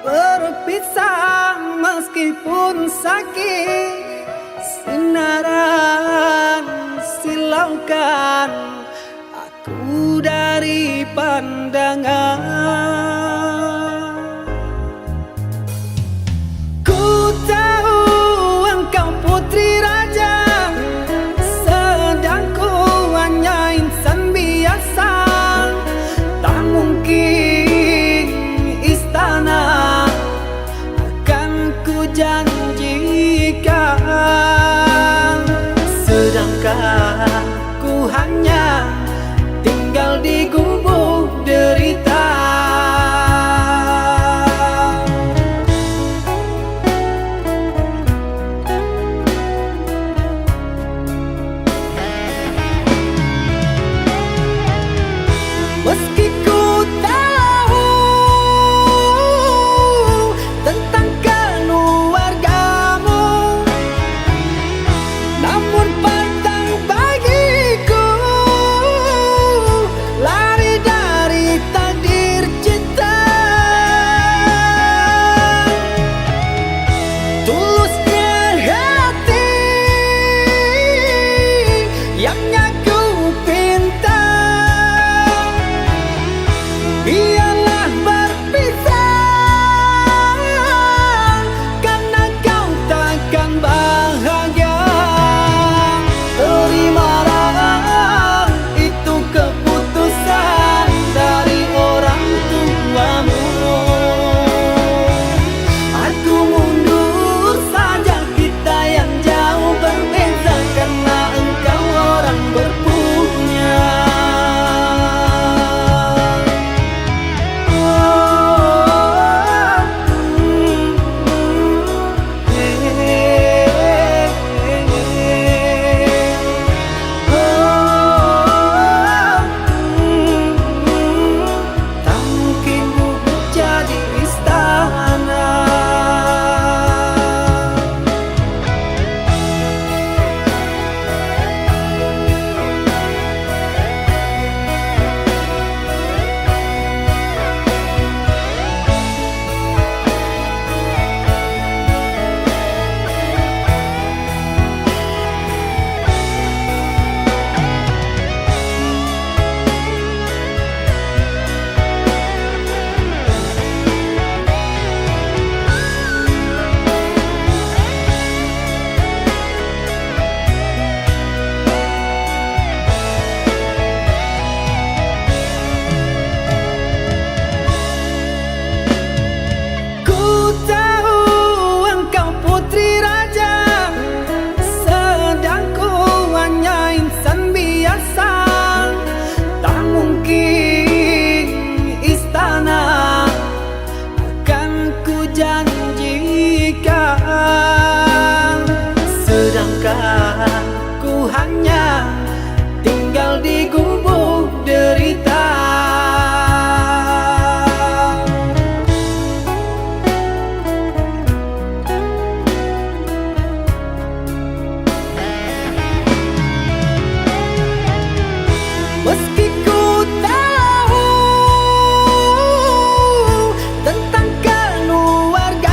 berpisah meskipun sakit, sinaran silaukan aku dari pandangan. Ku tahu engkau putri raja, sedang ku hanya insan biasa. Tak mungkin istana akan ku janjikan, sedangkan ku hanya tinggal di gubuk derita. Meski ku tahu tentang keluargamu, namun pantang bagiku lari dari takdir cinta. Tulusnya hati yang aku pinta, biarlah berpisah karena kau takkan bahagia. Terimalah itu keputusan dari orang tuamu. Aku mundur saja, kita yang jauh berbeza karena engkau orang berpunya. Tak mungkin gubuk jadi istana. Ku tahu engkau putri raja, sedang ku hanya insan biasa. Tak mungkin istana akan ku janjikan, sedangkan ku hanya tinggal di gubuk derita. Meski ku tahu tentang keluargamu,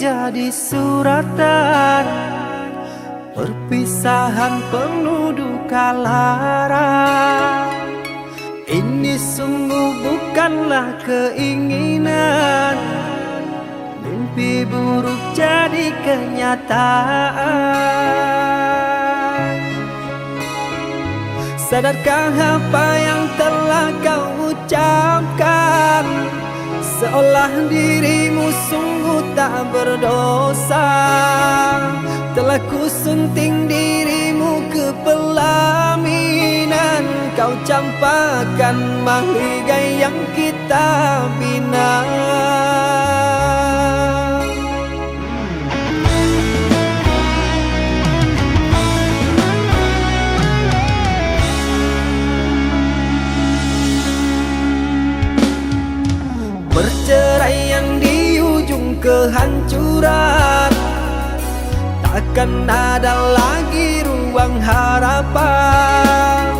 jadi suratan, perpisahan penuh duka lara. Ini sungguh bukanlah keinginan, mimpi buruk jadi kenyataan. Sadarkah apa yang telah kau ucapkan? Seolah dirimu sungguh tak berdosa. Telah kusunting dirimu ke pelaminan, kau campakkan mahligai yang kita bina. Perceraian di ujung kehancuran, takkan ada lagi ruang harapan.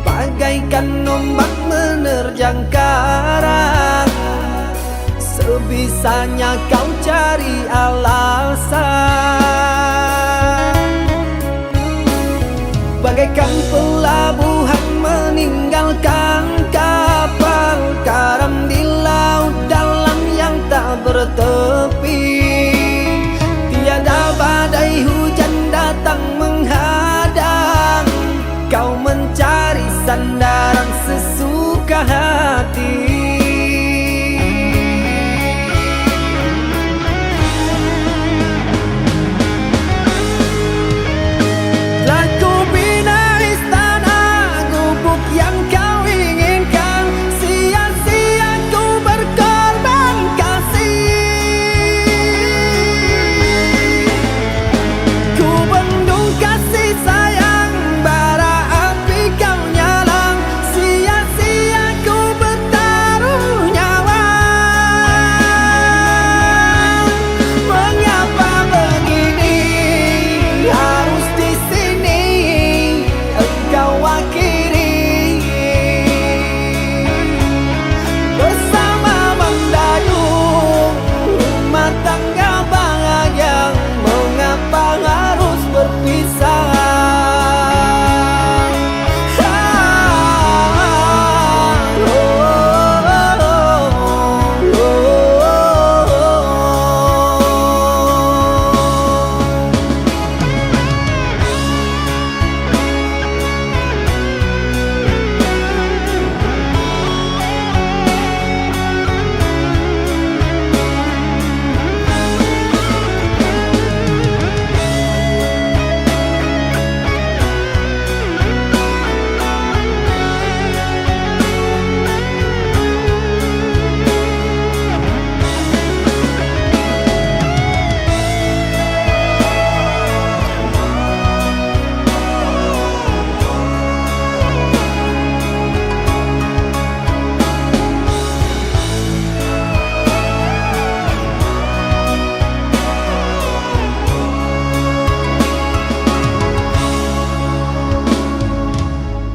Bagaikan ombak menerjang karang, sebisanya kau cari alasan. Bagaikan pelabuhan meninggalkan kapal karam di laut dalam yang tak bertepi. Tiada badai hujan datang menghadang, kau mencari sandaran sesuka hati. Telah ku bina istana gubuk yang kau inginkan, sia-sia ku berkorban kasih. Ku bendung kasih sayang, bara api kau nyalang, sia-sia ku bertaruh nyawa. Mengapa begini harus di sini engkau akhiri? Bersama mendayung rumah tangga bahagia, mengapa harus berpisah?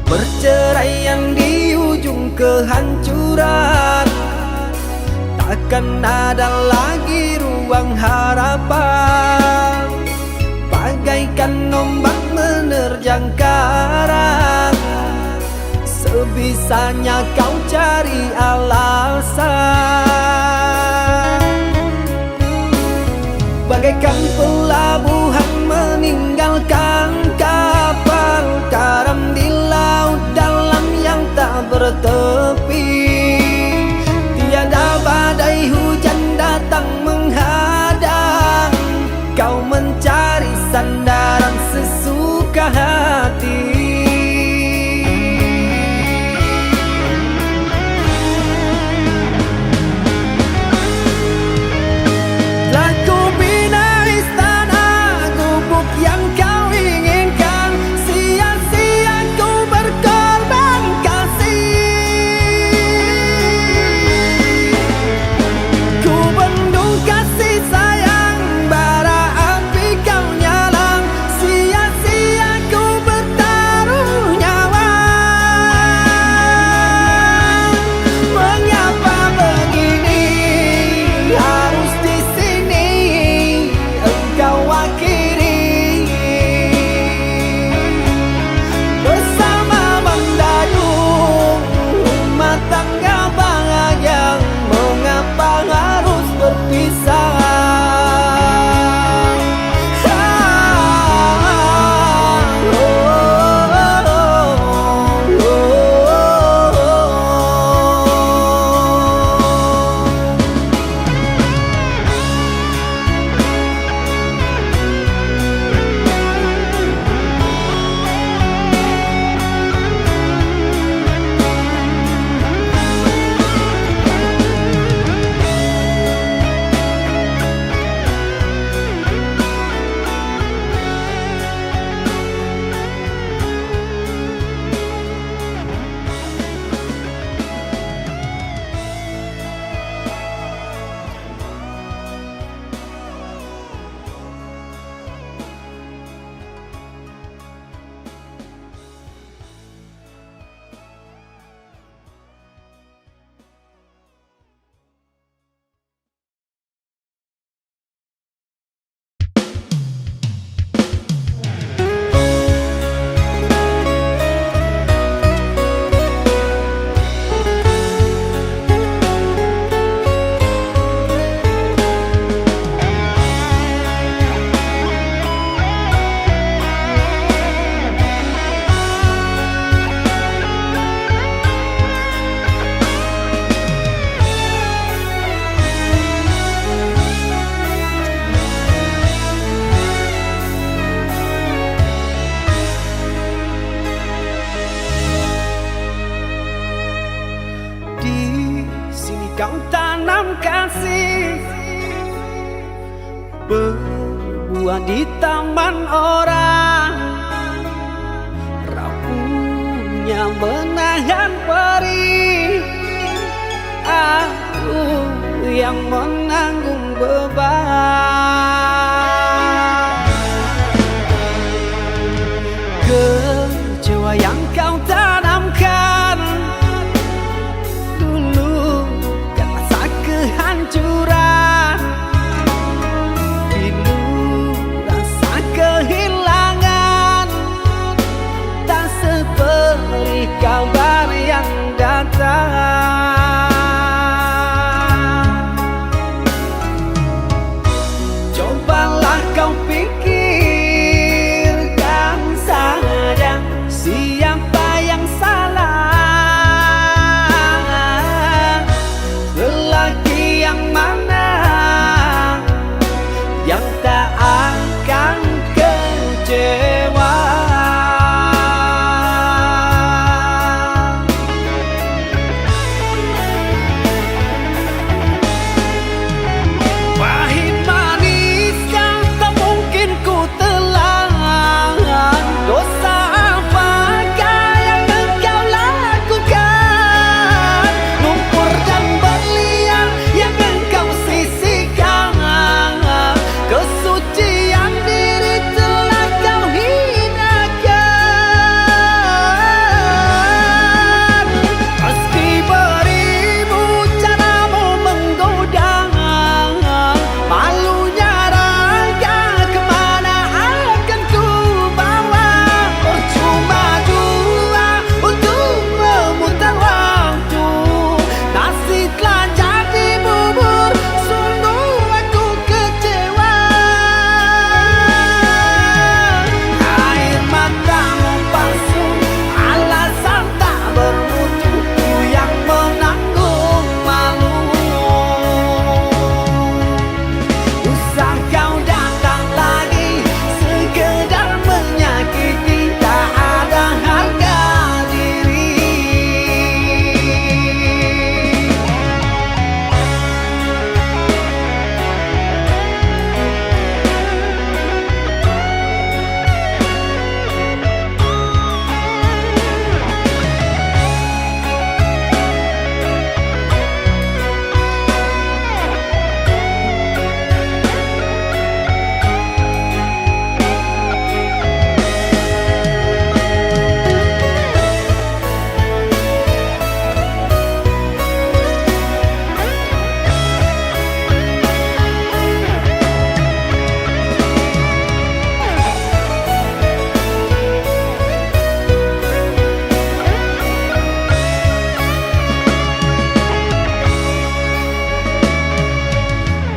Perceraian di ujung kehancuran, takkan ada lagi ruang harapan. Bagaikan ombak menerjang karang, sebisanya kau cari alasan. Bagaikan pelabuhan meninggalkan kapal karam di laut dalam yang tak bertepi. Tiada badai hujan datang menghadang, kau mencari sandaran sesuka hati. Telah ku bina istana kau tanam kasih berbuah di taman orang, rapuhnya menahan perih, aku yang menanggung beban. Kecewa yang kau tanamkan dulu kan rasa kehancuran, pilu rasa kehilangan, tak seperti kabar yang datang. Cobalah kau pikirkan saja siapa yang salah, lelaki yang mana yang tak akan kecewa.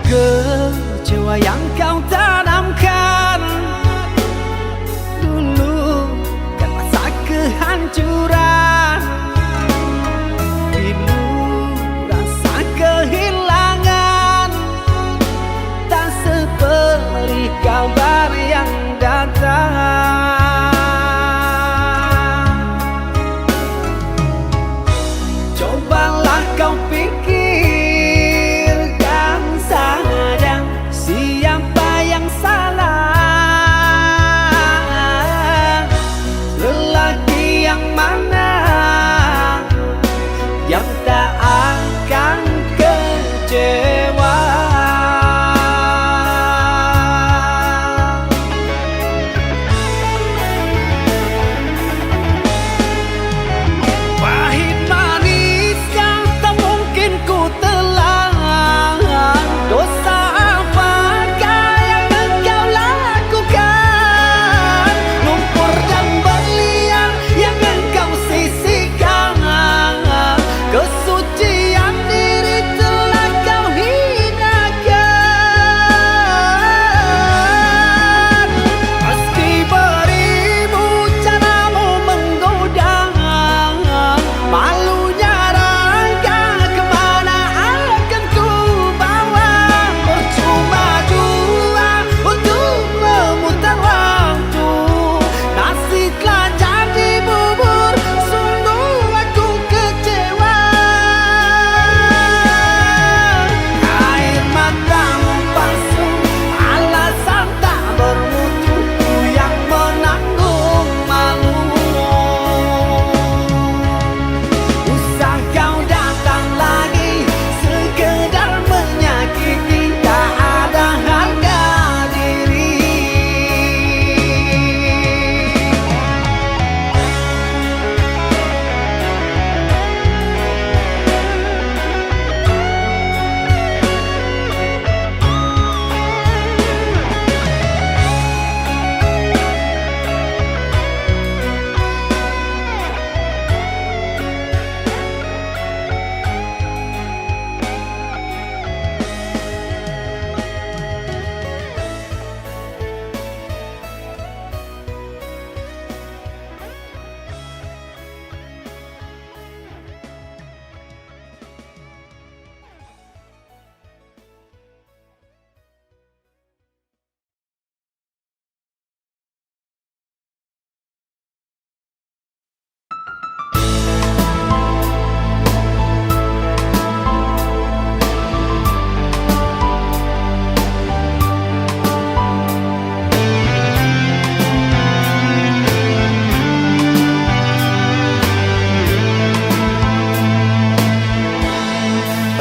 Kecewa yang kau tanamkan dulu kan rasa kehancuran, pilu rasa kehilangan, tak seperti kabar yang datang. Cobalah kau pikirkan saja siapa yang salah, lelaki yang mana yang tak akan kecewa. Pahit manis yang tak mungkin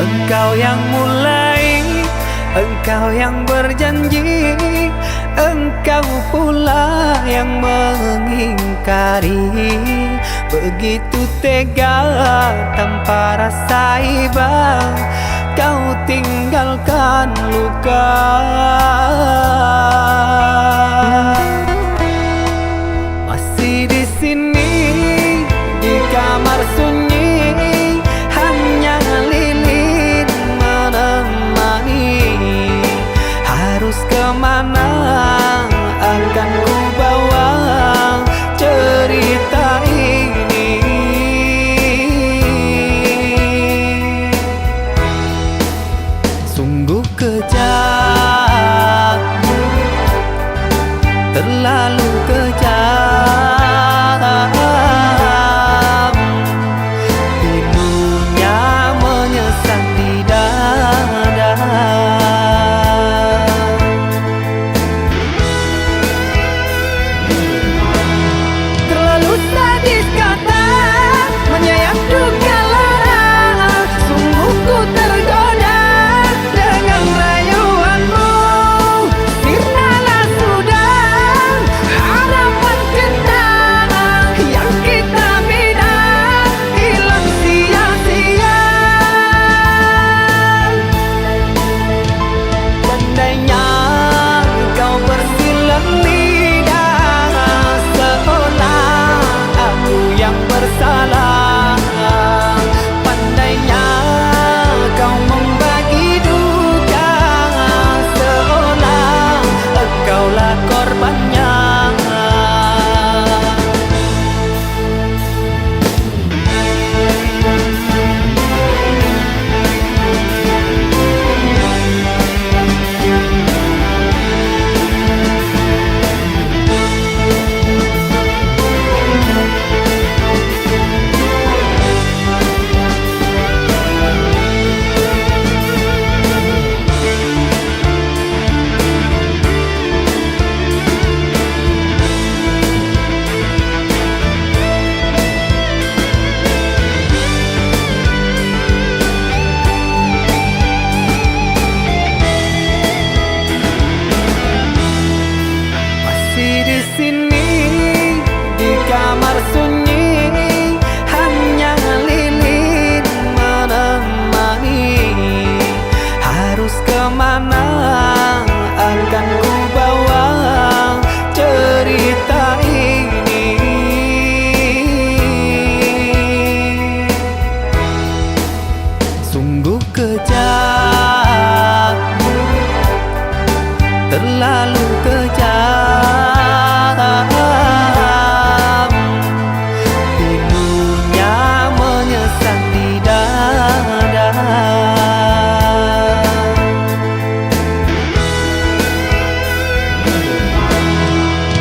Engkau yang mulai, engkau yang berjanji, engkau pula yang mengingkari. Begitu tega tanpa rasa iba, kau tinggalkan luka. Masih di sini di kamar sunyi, hanya lilin menemani. Harus kemana akan ku bawa cerita ini? Sungguh kejam, terlalu kejam. Pilunya menyesat di dada. Terlalu sadis kata menyayat duka lara. Sungguh ku tergoda dengan rayuanmu. Sirnalah sudah harapan kita yang kita bina, hilang sia-sia. Andainya kau bersilang lidah, seolah aku yang bersalah. Pandainya kau membagi duka, seolah engkaulah korbannya. Masih di sini di kamar sunyi, hanya lilin menemani. Harus kemana akan ku bawa cerita ini? Sungguh kejam, terlalu kejam. Pilunya menyesat di dada.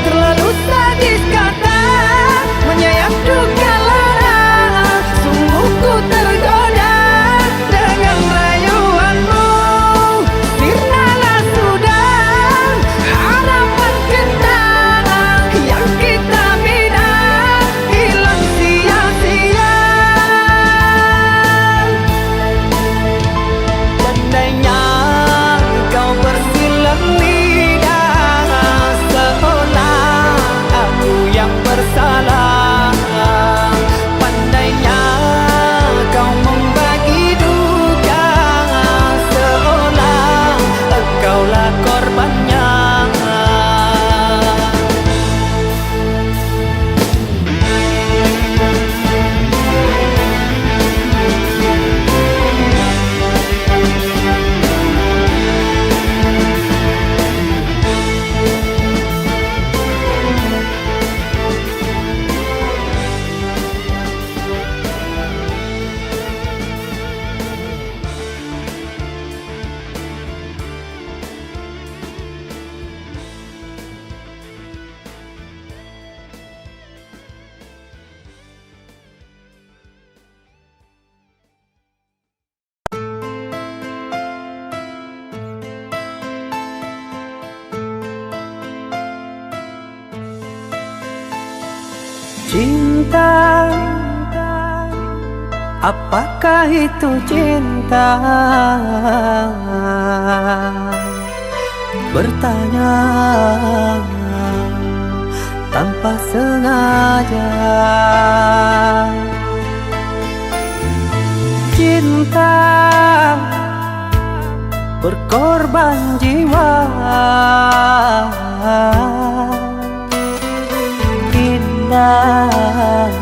Terlalu sadis kata menyayat duka lara. Sungguh ku tergoda dengan rayuanmu. Sirnalah sudah harapan kita yang kita bina, hilang sia-sia. Andainya kau bersilang lidah, seolah aku yang bersalah. Pandainya kau membagi duka, seolah engkaulah korbannya. Cinta Apakah itu cinta? Bertanya tanpa sengaja. Cinta berkorban jiwa, indah,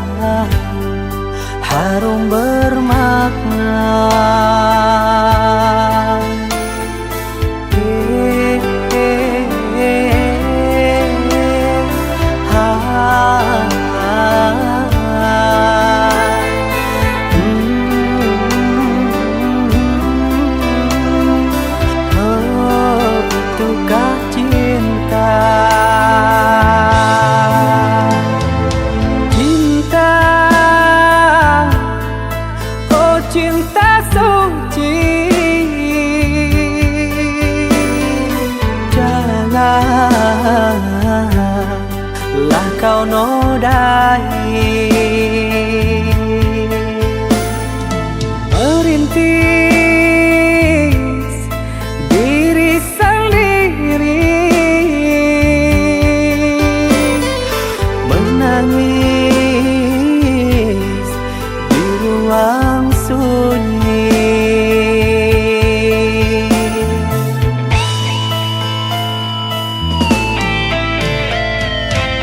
harum bermakna. Itukah cinta? Cinta, oh cinta suci, janganlah kau nodai. Merintis diri sendiri, menangis di ruang sunyi.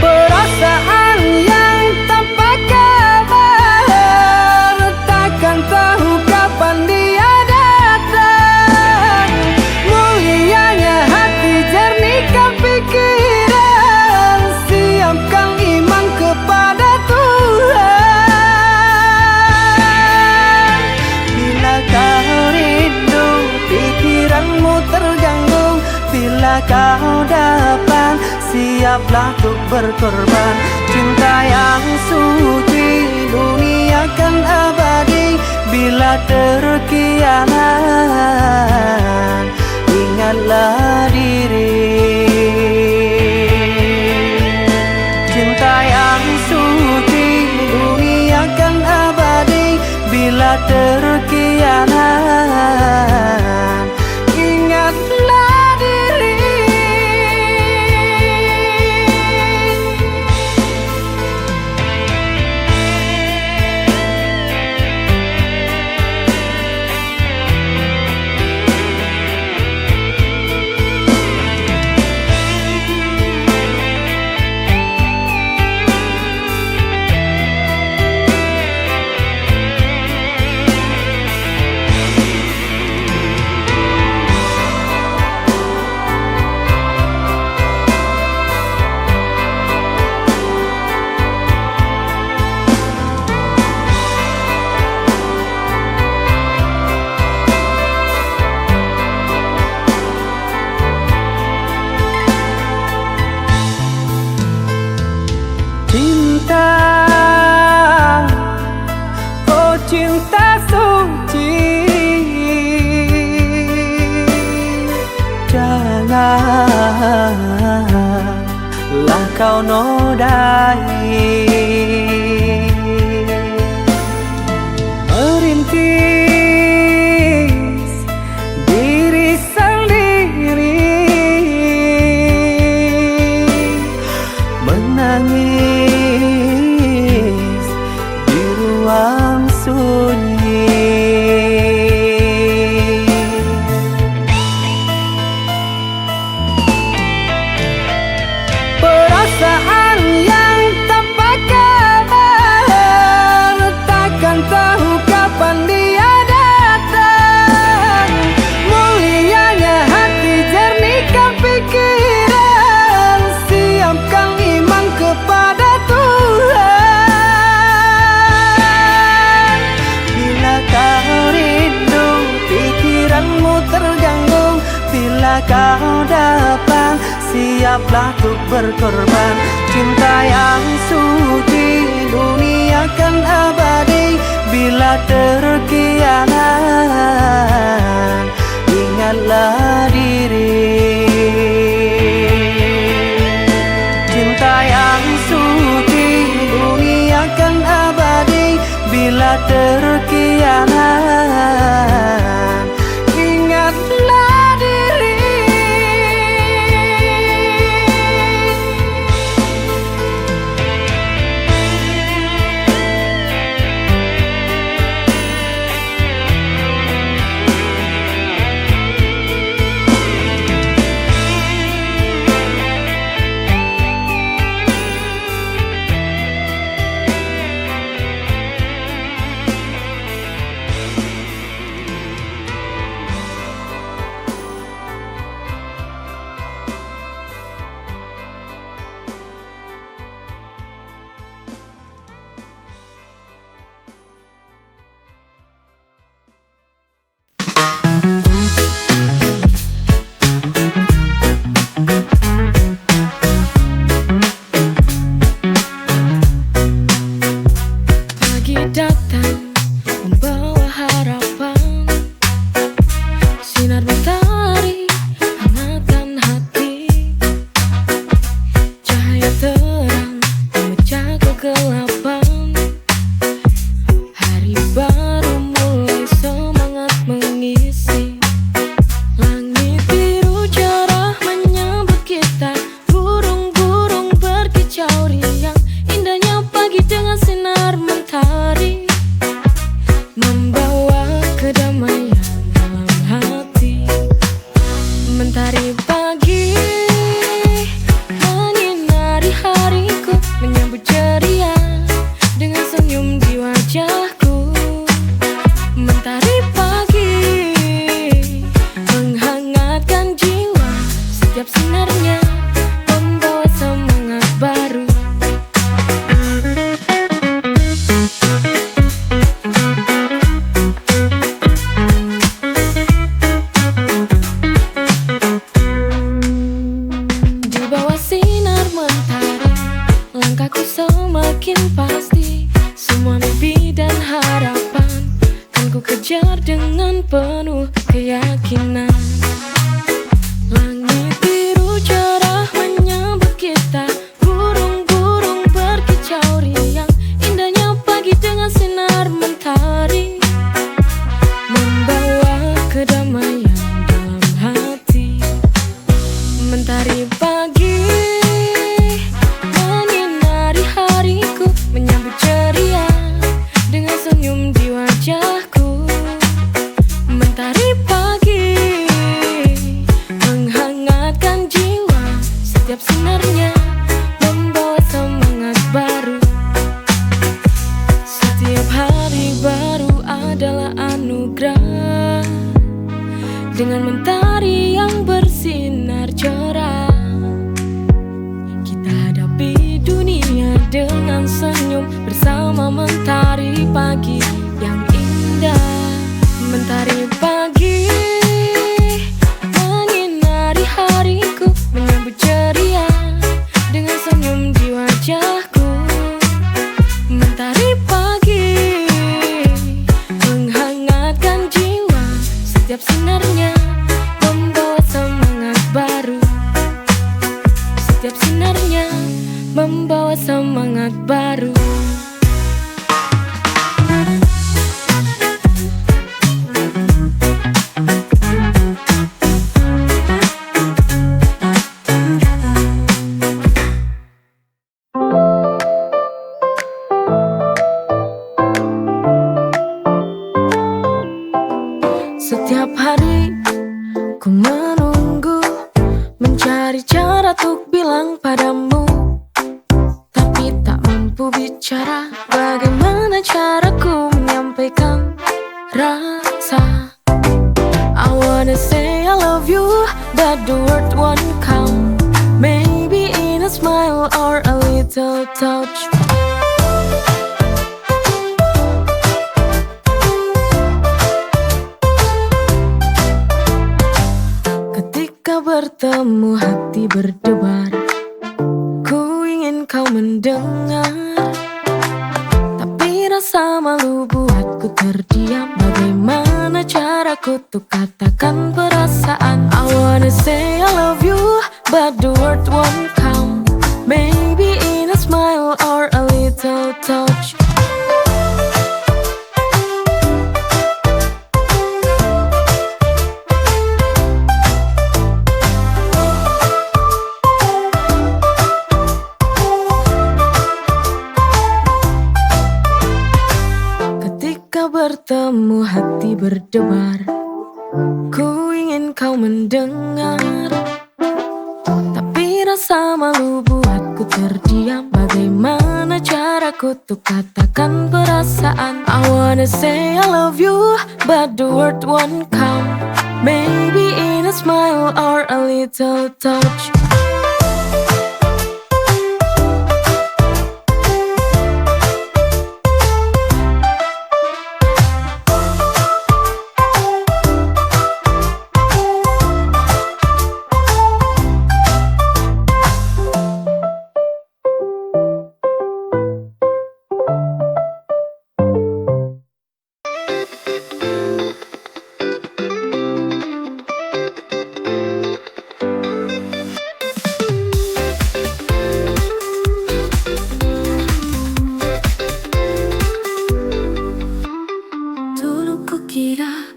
Perasaan yang tanpa kabar, takkan tahu kapan dia datang. Mulianya hati, jernihkan pikiran, siapkan iman kepada Tuhan. Bila kau rindu, pikiranmu terganggu, bila kau datang, siaplah untuk berkorban. Cinta yang suci, dunia kan abadi. Bila terkianat, ingatlah diri. Cinta yang suci, dunia kan abadi. Bila terkianat, ingatlah diri. Cinta, oh cinta suci, janganlah kau nodai. Merintis diri sendiri, menangis di ruang sunyi. Perasaan yang tanpa kabar, takkan tahu kapan dia datang. Mulianya hati, jernihkan pikiran, siapkan iman kepada Tuhan. Bila kau rindu, pikiranmu terganggu, bila kau datang, siaplah untuk berkorban. Cinta yang suci, dunia kan abadi. Bila terkianat, ingatlah diri. Cinta yang suci, dunia kan abadi. Bila terkianat, mengejar dengan penuh keyakinan. Langit biru cerah menyambut kita, burung-burung berkicau riang. Indahnya pagi dengan sinar mentari, membawa kedamaian dalam hati. Mentari pagi menyinari hariku, menyambut ceria dengan senyum di wajahku. Mentari pagi menghangatkan jiwa, setiap sinarnya membawa semangat baru. Setiap hari baru adalah anugerah, dengan mentari yang bersinar cerah. Kita hadapi dunia dengan senyum bersama mentari pagi yang indah. Mentari pagi menyinari hariku, menyambut ceria dengan senyum di wajahku. Mentari pagi menghangatkan jiwa, setiap sinarnya membawa semangat baru. Setiap sinarnya membawa semangat baru. Setiap hari ku menunggu, mencari cara untuk bilang padamu, tapi tak mampu bicara. Bagaimana caraku menyampaikan rasa? I wanna say I love you, but the word won't come. Maybe in a smile or a little touch. Ketika bertemu hati berdebar, ku ingin kau mendengar, tapi rasa malu buatku terdiam. Bagaimana caraku untuk katakan perasaan? I wanna say I love you, but the word won't come. Maybe in a smile or a little touch. Ketika bertemu hati berdebar, ku ingin kau mendengar, tapi rasa malu buatku terdiam. Bagaimana caraku untuk katakan perasaan? I wanna say I love you, but the word won't come. Maybe in a smile or a little touch.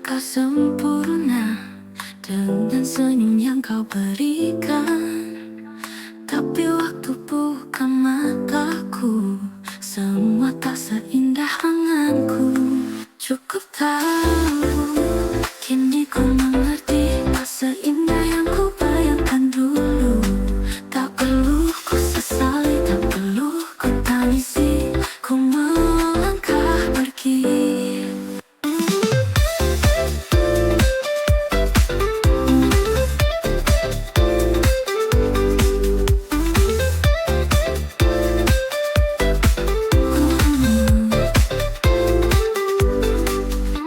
Kau sempurna dengan senyum yang kau berikan, tapi waktu bukan mataku, semua tak seindah anganku. Cukup tahu, kini ku mengerti, tak seindah yang ku bayangkan dulu. Tak perlu ku sesali, tak perlu ku tangisi, ku melangkah pergi.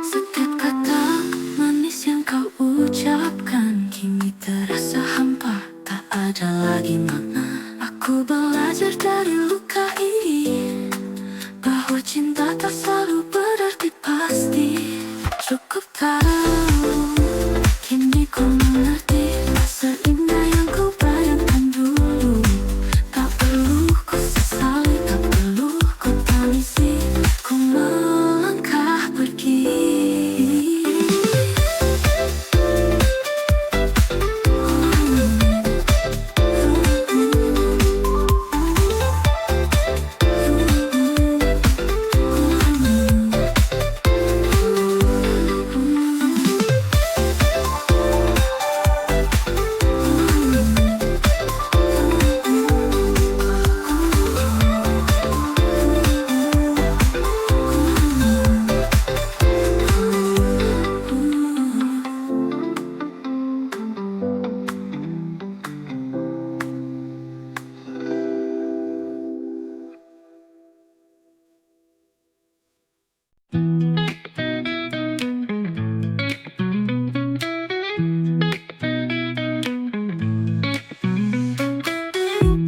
Setiap Cukup tahu, kini ku mengerti seindah yang ku bayangkan dulu. Tak perlu ku sesali, tak perlu ku tangisi, ku melangkah pergi.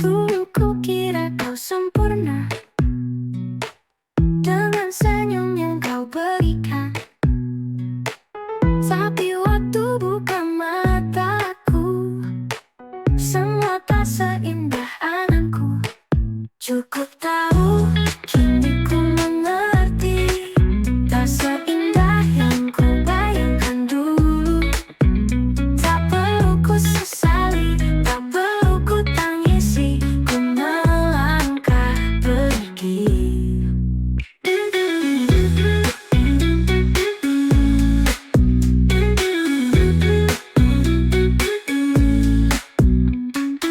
Dulu ku kira kau sempurna dengan senyum yang kau berikan, tapi waktu buka mataku, semua tak seindah anganku. Cukup tahu, kini ku mengerti, tak seindah yang ku bayangkan dulu. Tak perlu ku sesali, tak perlu ku tangisi, ku melangkah pergi.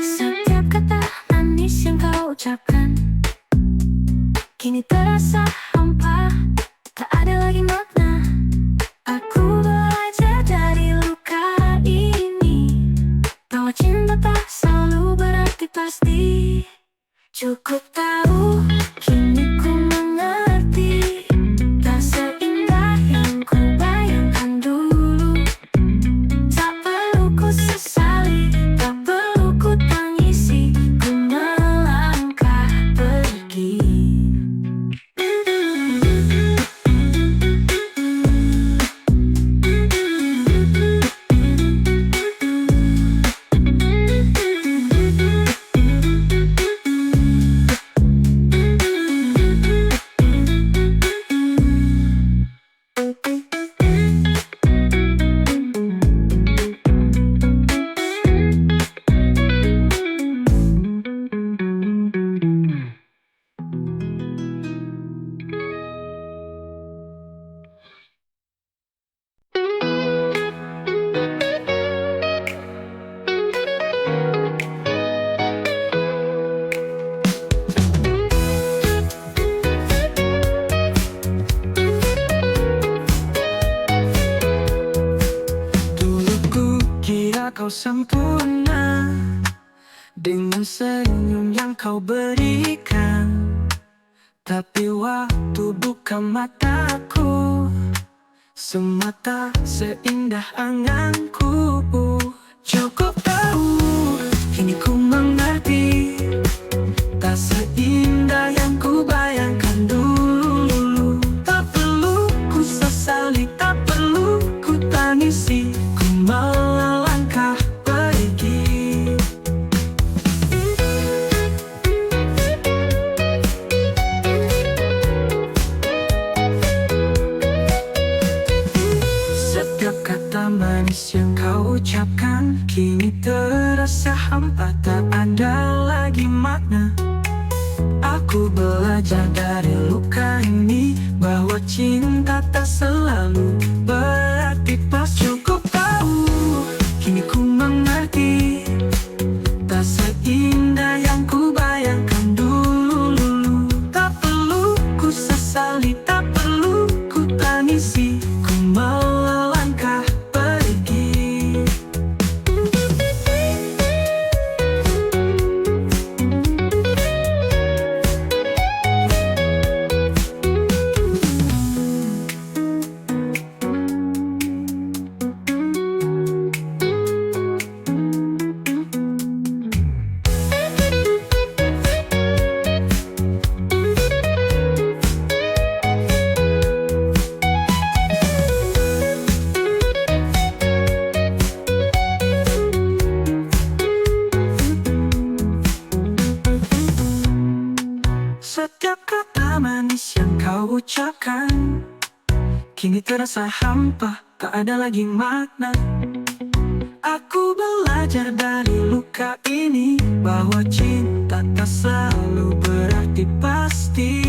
Setiap kata manis yang kau ucapkan kini terasa hampa, tak ada lagi makna. Aku belajar dari luka ini, bahwa cinta tak selalu berarti pasti. Cukup tahu, kini ku mengerti, tak seindah yang ku bayangkan dulu. Tak perlu ku sesali, tak perlu ku tangisi, ku melangkah pergi. Dulu ku kira kau sempurna dengan senyum yang kau berikan, tapi waktu buka mataku, semua tak seindah anganku. Cukup tahu, kini ku mengerti, tak seindah yang ku bayangkan dulu. Tak perlu ku sesali, tak perlu ku tangisi, ku melangkah pergi. Setiap kata manis yang kau ucapkan kini terasa hampa, tak ada lagi makna. Aku belajar dari luka ini, bahwa cinta tak selalu berarti pas. Cukup tahu, kini ku mengerti, tak seindah yang ku bayangkan dulu. Tak perlu ku sesali, tak perlu ku tangisi, ku melangkah pergi. kini terasa hampa, tak ada lagi makna. Aku belajar dari luka ini, bahwa cinta tak selalu berarti pasti.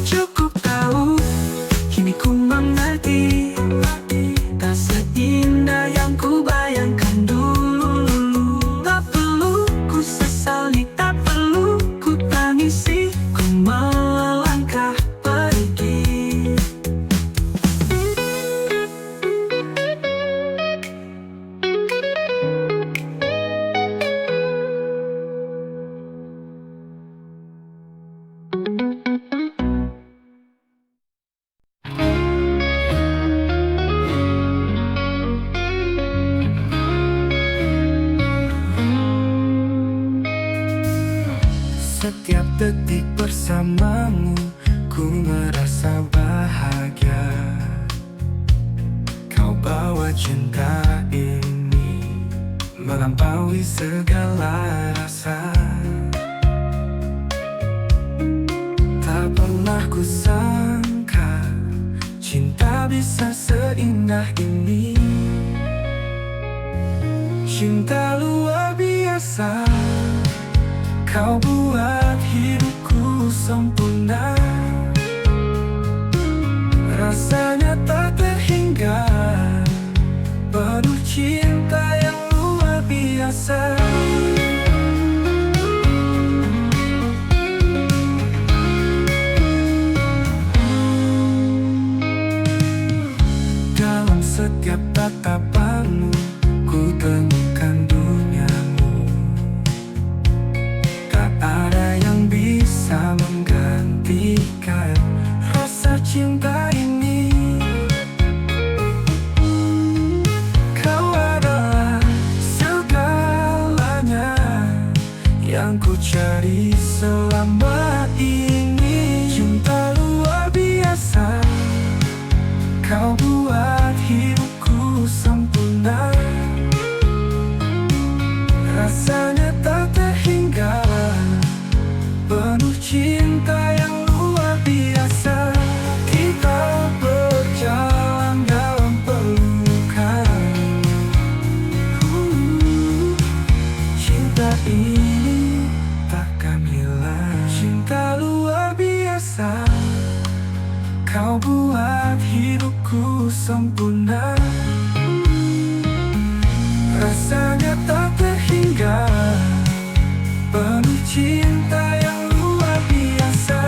Cukup tahu, kini ku mengerti, tak seindah yang ku bayangkan dulu. Tak perlu ku sesali, tak perlu ku tangisi, ku melangkah pergi. Setiap detik bersamamu, ku merasa bahagia. Kau bawa cinta ini melampaui segala rasa. Tak pernah ku sangka cinta bisa seindah ini. Cinta luar biasa, kau buat hidupku sempurna. Rasanya tak terhingga, penuh cinta yang luar biasa. Dalam setiap tatapanmu, ku temukan duniamu. Tak ada yang bisa menggantikan rasa cinta ini. Kau adalah segalanya yang ku cari selama ini. Cinta luar biasa, kau buat hidupku sempurna. Rasanya tak terhingga, penuh cinta yang luar biasa. Kita berjalan dalam pelukan. Cinta ini takkan hilang. Cinta luar biasa, kau buat hidupku sempurna. Rasanya tak terhingga, penuh cinta yang luar biasa.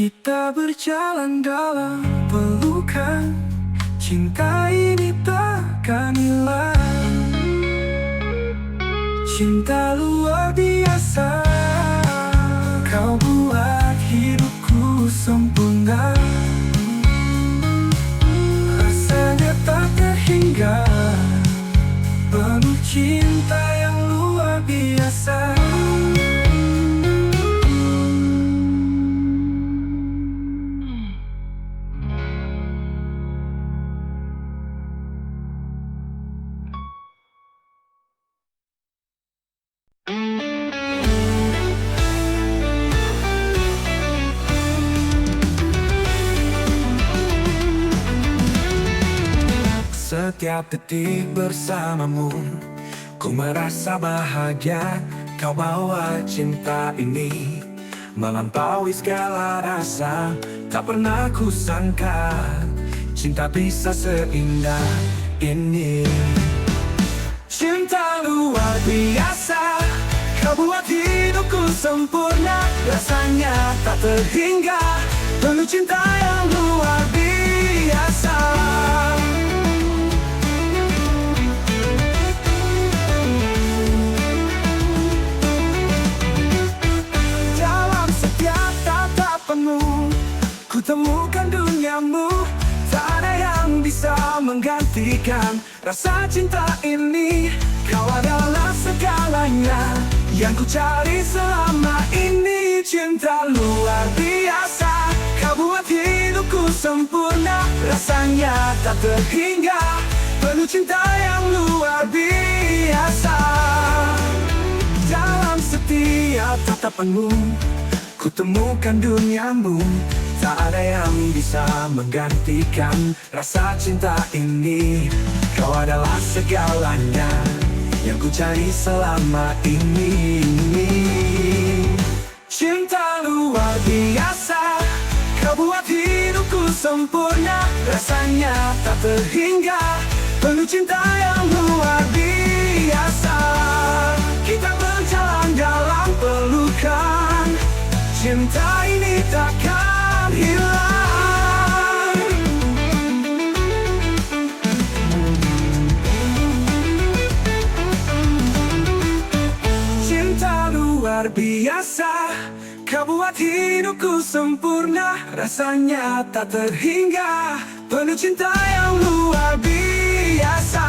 Kita berjalan dalam pelukan. Cinta ini takkan hilang. Cinta luar biasa, kau buat hidupku sempurna. Rasanya tak terhingga, penuh cinta yang luar biasa. Setiap detik bersamamu, ku merasa bahagia. Kau bawa cinta ini melampaui segala rasa. Tak pernah ku sangka cinta bisa seindah ini. Cinta luar biasa, kau buat hidupku sempurna. Rasanya tak terhingga, penuh cinta yang luar biasa. Ku temukan duniamu, tak ada yang bisa menggantikan rasa cinta ini. Kau adalah segalanya yang ku cari selama ini. ini cinta luar biasa. Kau buat hidupku sempurna, rasanya tak terhingga, penuh cinta yang luar biasa. Dalam setiap tatapanmu, ku temukan duniamu. Tak ada yang bisa menggantikan rasa cinta ini. Kau adalah segalanya yang ku cari selama ini. Cinta luar biasa, kau buat hidupku sempurna, rasanya tak terhingga, penuh cinta yang luar biasa. Kita berjalan dalam pelukan, cinta ini takkan hilang. Cinta luar biasa, kau buat hidupku sempurna, rasanya tak terhingga, penuh cinta yang luar biasa.